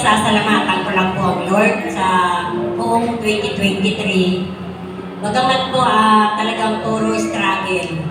pinasasalamatan ko lang po ang Lord sa buong 2023. Bagamat po talagang puro struggle.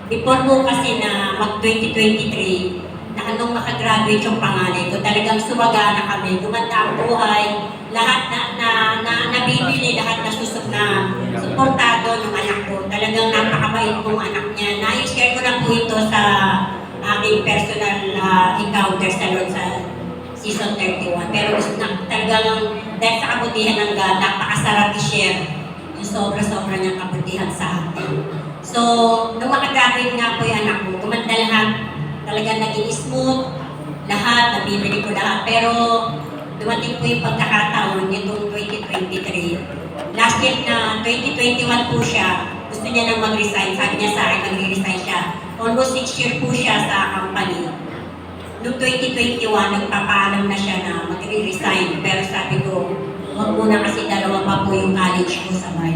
Before po kasi na mag-2023, na nung makagraduate yung panganay ko, talagang sumaga na kami, gumanda ang buhay, lahat na nabibili, lahat na suportado ng anak ko. Talagang napakabait pong anak niya. Na-share ko na po ito sa aking personal encounter sa Lord sa season 31. Pero talagang dahil sa kabutihan ng God, napakasarap i-share yung sobra-sobra niyang kabutihan sa akin. So, nung makagraduate nga po yung anak ko, gumanda lahat. Talagang naging smooth, lahat, nabibili ko lahat. Pero dumating po yung pagkakataon nitong 2023. Last year na 2021 po siya, gusto niya nang mag-resign. Sabi niya sa akin, mag-resign siya. Almost 6 years po siya sa company. Noong 2021, nagpapaalam na siya na mag-resign. Pero sabi ko, huwag muna kasi dalawa pa po yung college ko sabay.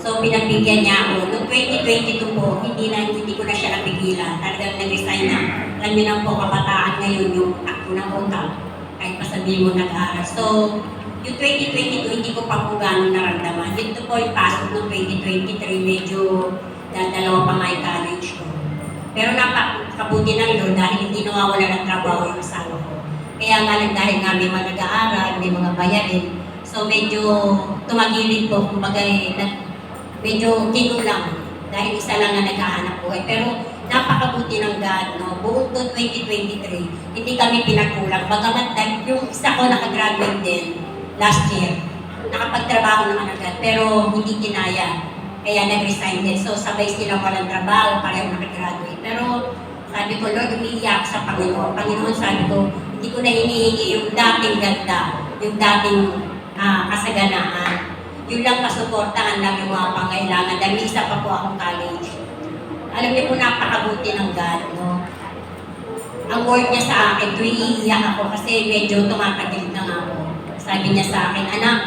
So, pinagbigyan niya ako. Noong 2022 po, hindi ko na siya napigilan. Talagang nag-resign na. Alam niyo na po, kabataan ngayon yung takbo ng utak. Kahit pa sabihin mo nag-aaral. So, yung 2022, hindi ko pa po gano'ng naramdaman. Dito po yung pasok ng 2023, medyo dalawa pa nga yung college ko. Pero napakabuti ng Lord dahil hindi nawawala ng trabaho yung asawa ko. Kaya nga lang dahil nga may mga nag-aaral, may mga bayarin. So, medyo tumagilid po, kumbaga medyo kinulang dahil isa lang na naghahanap buhay. Pero napakabuti ng God, no? Buong 2023, hindi kami pinagkulang. Bagamat yung isa ko nakagraduate din last year, nakapagtrabaho naman agad, pero hindi kinaya. Kaya nag-resign din. So sabay silang walang trabaho, pareho nakagraduate. Pero sabi ko, Lord, umiiyak sa Panginoon. Panginoon, sabi ko, hindi ko na hinihingi yung dating ganda, yung dating kasaganaan. Yun lang masuportahan lang yung mga pangailangan dahil may isa pa po akong college. Alam niyo po, napakabuti ng God, no? Ang word niya sa akin, iiyak ako kasi medyo tumatagil na nga ako. Sabi niya sa akin, anak,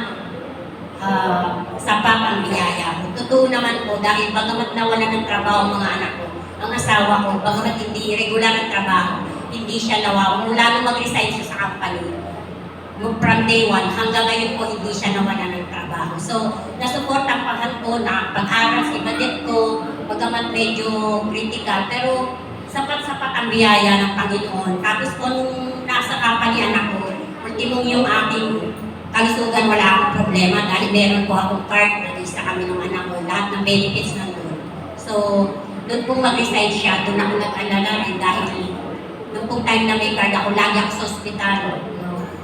sapat ang biyaya ko. Totoo naman po dahil bagamat nawala ng trabaho ang mga anak ko, ang asawa ko, bagamat hindi regular ang trabaho, hindi siya nawawala. Mula nung mag-resign siya sa company, from day 1 hanggang ngayon po hindi siya nawala ng trabaho. So, nasuportahan ko na pag-aral sa ibadet ko, bagamat medyo critical, pero sapat-sapat ang biyaya ng Panginoon. Tapos kung nasa company anak ko, ultimong yung aking kalusugan, wala akong problema dahil meron po akong card, nag-isa kami ng anak ko, lahat ng benefits nandun. So, doon pong mag-resign siya, doon ako nag-alala rin dahil noong pong time na may card ako, lagi ako sa ospital.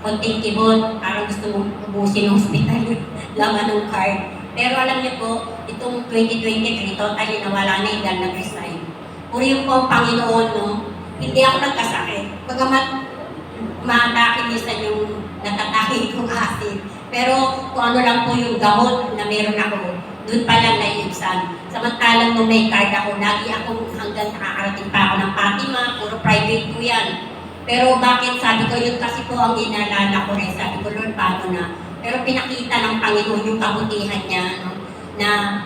Konting kibot, parang gusto mong ubusin ng hospital, laman ng card. Pero alam niyo po, itong 2023, totally nawala na yung dahil nag-resign. Puri po ang Panginoon, no? Hindi ako nagkasakit. Bagamat maatake minsan yung natatake kong asin. Pero kung ano lang po yung gamot na meron ako, doon pa lang naiibsan. Samantalang nung may card ako, lagi akong hanggang nakakarating pa ako ng Fatima, puro private po yan. Pero bakit sabi ko, yun kasi po ang inalala ko rin. Sabi ko, Lord, paano na? Pero pinakita ng Panginoon yung kabutihan niya, no? Na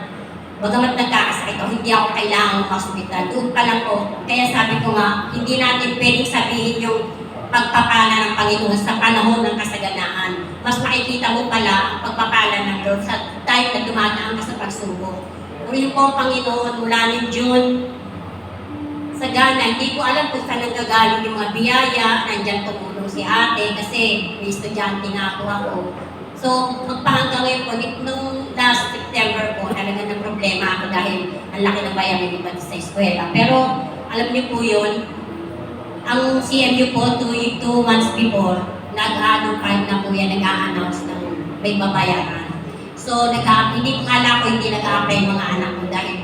bagamat nagkakasakit ako, hindi ako kailangan hospital. Doon pa lang po. Kaya sabi ko nga, hindi natin pwedeng sabihin yung pagpapala ng Panginoon sa panahon ng kasaganaan. Mas makikita mo pala ang pagpapala ng Lord sa time na dumadaan ka sa pagsubok. Uli po ang Panginoon mula ng June, sa Ghana, hindi ko alam kung saan nanggagaling yung mga biyaya. Nandyan tumulong si ate kasi may estudyante nga ako. So, magpahanggang ngayon po, nung last September po, talaga ng problema ako dahil ang laki ng bayarin iba sa eskwela. Pero, alam niyo po yun, ang CMU po, 2 months before, nag-ano na po yan, nag-a-announce ng may babayaran. So, hindi akala ko hindi nag-a-apply mga anak ko dahil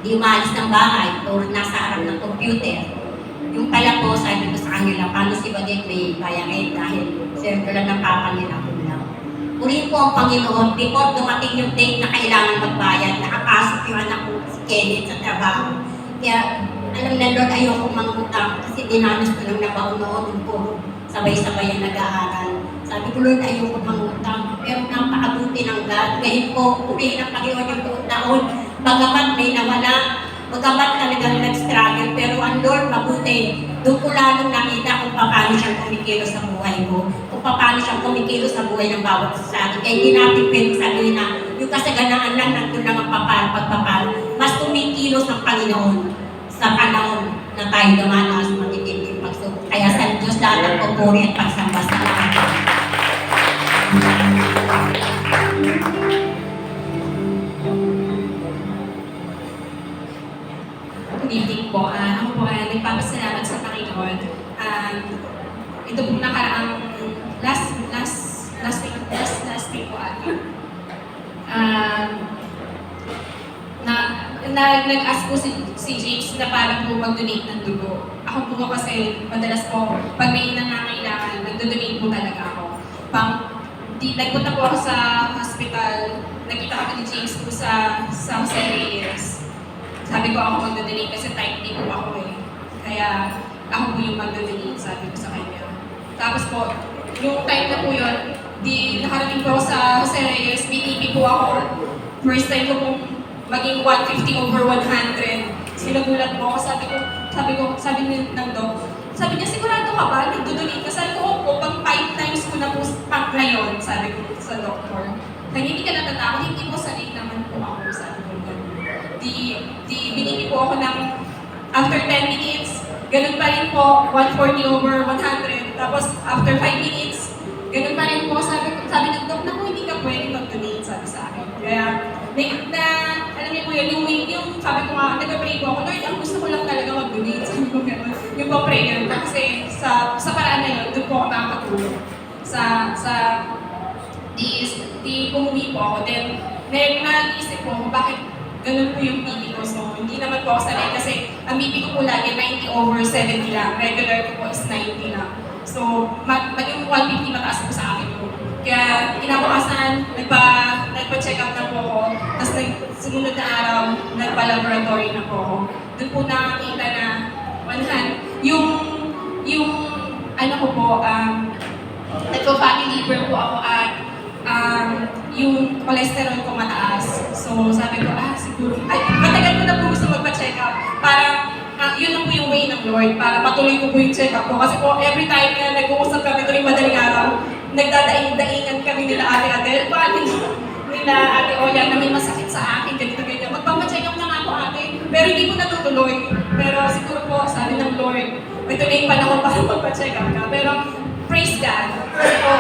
di umalis ng bahay o nasa harap ng computer. Yung pala po, sabi ko sa kanila, paano si Badet may bayarin dahil sir ko lang ng papa nila kulang. Purihin po ang Panginoon, before dumating yung date na kailangan magbayad, nakapasok yung anak ko si Kenneth sa trabaho. Kaya alam na Lord, ayoko mangutang kasi dinanas ko lang na baon-noon po. Sabay-sabay ang nag-aaral. Sabi ko, Lord, ayoko mangutang. Pero napakabuti ng God. Ngayon po, purihin ang Panginoon yung buong taon. Bagamat may nawala, Magamat talagang nag-struggle, pero ang Lord mabuti. Doon ko lalong nakita kung paano siya kumikilos sa buhay ko, kung paano siya kumikilos sa buhay ng bawat isa sa atin. Kaya hindi natin pwedeng sabihin na yung kasaganaan lang nandun lang ang pagpapalo. Mas kumikilos ng Panginoon sa panahon na tayo dumanaas sa matitinding pagsubok. Kaya sa Diyos lahat ng pupuri at pagsamba sa lahat. Good evening po. Ako po ay nagpapasalamat sa Panginoon. Ito po nakaraang last week po ata. Nag-ask po si James na para po mag-donate ng dugo. Ako po kasi madalas po, pag may nangangailangan, nag-donate po talaga ako. Nagpunta po ako sa hospital, nakita kami ni James po sa Jose Reyes. Sabi ko ako mag-donate kasi type D po ako eh. Kaya ako po yung mag-donate, sabi ko sa kanya. Tapos po, yung time na po yun, nakarating po ako sa Jose Reyes, BTP po ako. First time ko pong maging 150/100. Sinagulat po ako, sabi ng doc, sabi niya, sigurado ka ba? Nagdo-donate ka? Sabi ko, opo, pang 5 times ko na po pang ngayon, sabi ko sa doctor. Kaya hindi ka natatakot, hindi po sanay naman po ako, sabi ko. Binili po ako ng after 10 minutes, ganun pa rin po, 140/100. Tapos after 5 minutes, ganun pa rin po, sabi ng doc, naku, hindi ka pwede mag-donate, sabi sa akin. Kaya, alam niyo po yun, yung sabi ko nga, nag-pray po ako, Lord, ang gusto ko lang talaga mag-donate, sabi ko gano'n. Yung pa-prayer, kasi sa paraan na yun, doon po ako makakatulong. Di umuwi po ako, then, nag-iisip po ako, bakit ganun po yung BP ko. So, hindi naman po ako sanay kasi ang BP ko po lagi 90/70 lang. Regular ko po is 90 lang. So, yung 150 mataas po sa akin po. Kaya, kinabukasan, nagpa-check up na po ako. Tapos, sumunod na araw, nagpa-laboratory na po ako. Doon po nakakita na, yung ano ko po, nagpa-fatty liver po ako at yung cholesterol ko mataas. So, sabi ko, siguro, matagal ko na po gusto magpa-check up. Para, yun lang po yung way ng Lord, para matuloy ko po yung check up ko. Kasi po, every time na nag-uusap kami tuwing madaling araw, nagdadaing-daingan kami nila ate, paano nila ate Oya na may masakit sa akin, ganito-ganyan. Magpapacheck up na nga ako ate, pero hindi ko natutuloy. Pero siguro po, sabi ng Lord, ito na yung panahon para magpa-check up ka. Pero, praise God. Kasi po,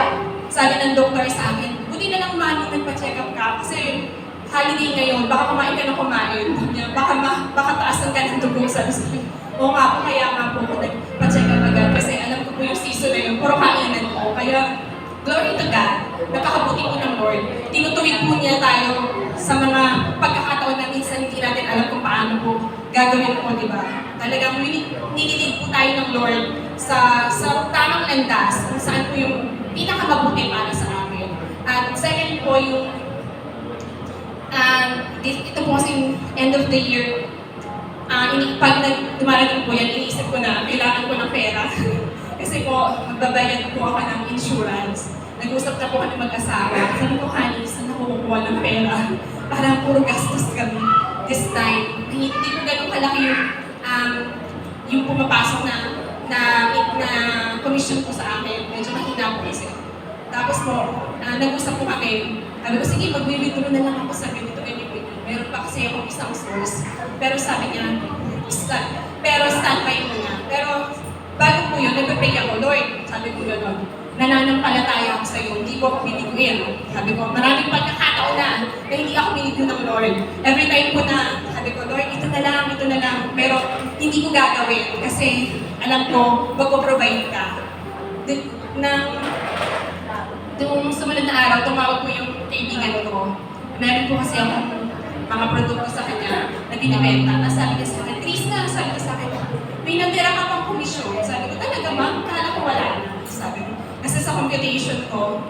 sabi ng doktor sa akin, buti na lang mami nagpa-check up ka kasi holiday ngayon, baka kumain ka na kumain. Baka taasan ka ng dugo sa akin. Oo nga po, kaya nga po ako nagpa-check up agad kasi alam ko po yung season na yun, puro kainan po. Kaya, glory to God, napakabuti po ng Lord. Tinutuwid po niya tayo sa mga pagkakataon na minsan hindi natin alam kung paano po gagawin po, di ba? Talagang nililid po tayo ng Lord sa tamang landas kung saan po yung pinakamabuti para sa amin. At second po yung, ito po kasi end of the year, pag dumarating po yan, iniisip ko na kailangan ko ng pera. Kasi po, magbabayad po ako ng insurance. Nag-usap na po kami mag-asawa. Sabi ko, honey, saan ako kukuha ng pera? Parang puro gastos kami this time. Hindi po ganun kalaki yung pumapasok na commission po sa akin. Medyo mahina po kasi. Tapos po, nag-usap po kami. Sabi ko, sige, mag-withdraw na lang ako sa ganito. Meron pa kasi akong isang source. Pero sabi niya, standby mo na. Pero bago po yun, nagpe-pray ako, Lord, sabi ko gano'n, nananampalataya ako sa'yo, hindi ko ako biniguin. Sabi ko, maraming pagkakataon na hindi ako binigyan ng Lord. Every time po na, sabi ko, Lord, ito na lang. Pero hindi ko gagawin kasi alam ko, magpo-provide ka. Nung sumunod na araw, tumawag po yung kaibigan ko. Meron po kasi akong mga produkto sa kanya na binibenta. Tapos sabi niya sa akin, Tris na, sabi niya sa akin, may natira ka pang komisyon. Sabi ko, talaga ma'am, kala ko wala na. Sabi ko, kasi sa computation ko,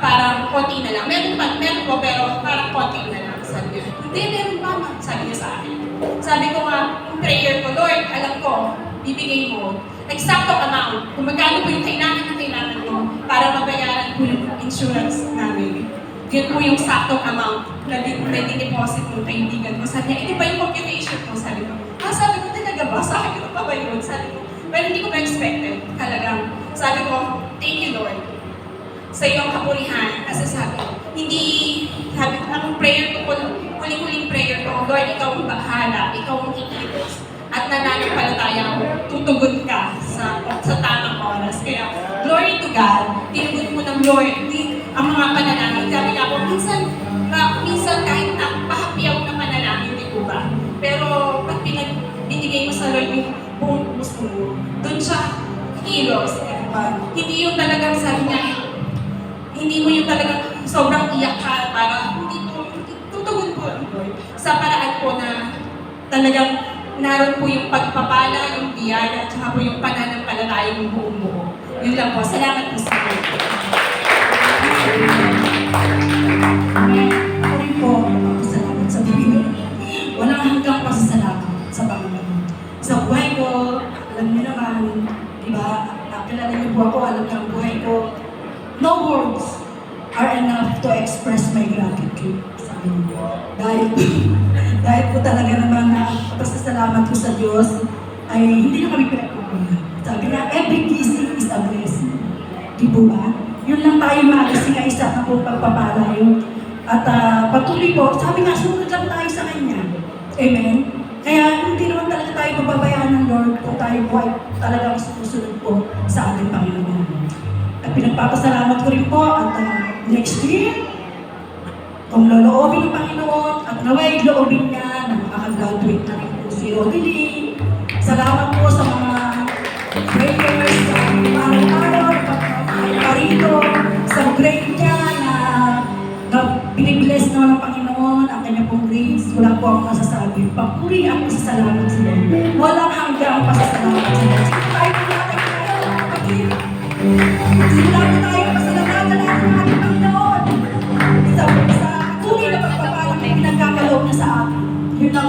parang konti na lang. Meron po, pero parang konti na lang. Sabi niya, hindi, meron pa ma'am. Sabi niya sa akin. Sabi ko nga, yung prayer ko, Lord, alam ko, bibigay mo. Exacto amount. Kung magkano po yung kailangan ko para mabayaran po yung insurance namin. yun po yung saktong amount na deposit ng kaibigan ko. Sabi niya, ito ba yung computation ko? Sabi ko, sabi ko, talaga ba? Sa akin, ito pa ba yun? Sabi ko, well, hindi ko pa expected. Talagang, sabi ko, thank you, Lord, sa iyong kapurihan. Kasi sabi ko, hindi, sabi ko, ang prayer ko, huling-huling prayer ko, Lord, ikaw ang bahala, ikaw ang kikilos, at nananampalataya ako, tutugon ka sa tamang oras. Kaya, glory to God, tinugon mo ng Lord, ang mga panalangin. Sabi nga po, minsan kahit pahapi ako ng panalangin, di ko ba? Pero, pag binigay mo sa Lord yung buong puso mo, doon siya kilos, di ba? Hindi yung talagang sabi niya, hindi mo yung talagang sobrang iyak ka para hindi po, tutugon po ang Lord. Sa paraan po na talagang naroon po yung pagpapala, yung biyaya, at saka po yung pananampalataya ng buong buo. Yun lang po. Salamat po sa Lord. Ako rin po, pasalamat sa Panginoon. Walang hanggang pasasalamat sa Panginoon. Sa buhay ko, alam niyo naman, di ba, nakilala niyo po ako, alam niyo ang buhay ko. No words are enough to express my gratitude sa Panginoon. Dahil po talaga naman na pasasalamat ko sa Diyos ay hindi na kami pinagkukunan. Sabi na, every blessing is a blessing. Di po ba? Yun lang tayo mag-ising ay isa na po pagpapala yun. At patuloy po, sabi nga, sumunod lang tayo sa Kanya. Amen? Kaya hindi naman talaga tayo pababayaan ng Lord kung tayo po ay talagang sumusunod po sa ating Panginoon. At pinagpapasalamat ko rin po at next year, kung loloobin ng Panginoon at naway loobin niya na makakagraduate na rin po si Odili. Salamat po sa mga prayers, sa mga araw-araw, parito, sa grade niya na binibless naman ng Panginoon ang kanya pong grades. Wala po akong masasabi. Papuri ang pasasalamat sa Lord. Walang hanggang pasasalamat sa Lord. Sige tayo po natin tayo. Sige tayo pasalamatan natin ang ating Panginoon. Sa tunay na pagpapalang na pinagkakaloob na sa atin. Yun lang